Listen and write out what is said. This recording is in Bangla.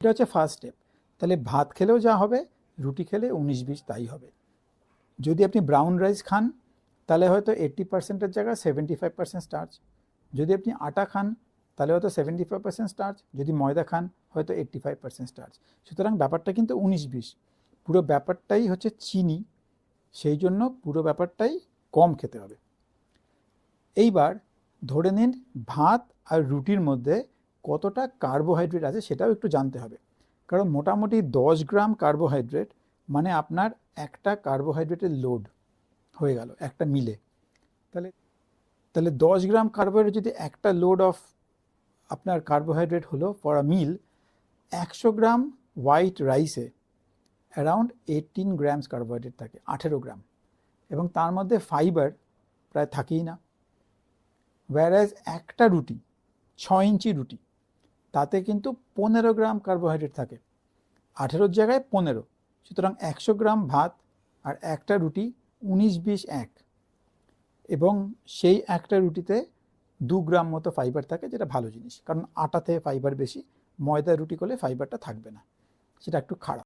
এটা হচ্ছে ফার্স্ট স্টেপ। তাহলে ভাত খেলেও যা হবে, রুটি খেলে 19-20 তাই হবে। যদি আপনি ব্রাউন রাইস খান তাহলে হয়তো 80%-এর জায়গায় 75% স্টার্চ। যদি আপনি আটা খান তাহলে হয়তো 75% স্টার্চ, যদি ময়দা খান হয়তো 85% স্টার্চ। সুতরাং ব্যাপারটা কিন্তু 19-20, পুরো ব্যাপারটাই হচ্ছে চিনি, সেই জন্য পুরো ব্যাপারটাই কম খেতে হবে। এইবার ধরে নিন ভাত আর রুটির মধ্যে কতটা কার্বোহাইড্রেট আছে সেটাও একটু জানতে হবে, কারণ মোটামুটি 10 গ্রাম কার্বোহাইড্রেট মানে আপনার একটা কার্বোহাইড্রেটের লোড হয়ে গেল একটা মিলে। তাহলে তাহলে 10 গ্রাম কার্বোহাইড্রেট যদি একটা লোড অফ আপনার কার্বোহাইড্রেট হলো for a meal, 100 gram white রাইসে অ্যারাউন্ড 18 গ্রামস কার্বোহাইড্রেট থাকে, 18 গ্রাম, এবং তার মধ্যে ফাইবার প্রায় থাকেই না। ওয়্যারাজ একটা রুটি, 6 ইঞ্চি রুটি, তাতে কিন্তু 15 গ্রাম কার্বোহাইড্রেট থাকে, 18 জায়গায় 15। সুতরাং 100 গ্রাম ভাত আর একটা রুটি 19-20-1, এবং সেই একটা রুটিতে 2 গ্রাম মতো ফাইবার থাকে, যেটা ভালো জিনিস, কারণ আটাতে ফাইবার বেশি, ময়দা রুটি করলে ফাইবারটা থাকবে না, সেটা একটু খারাপ।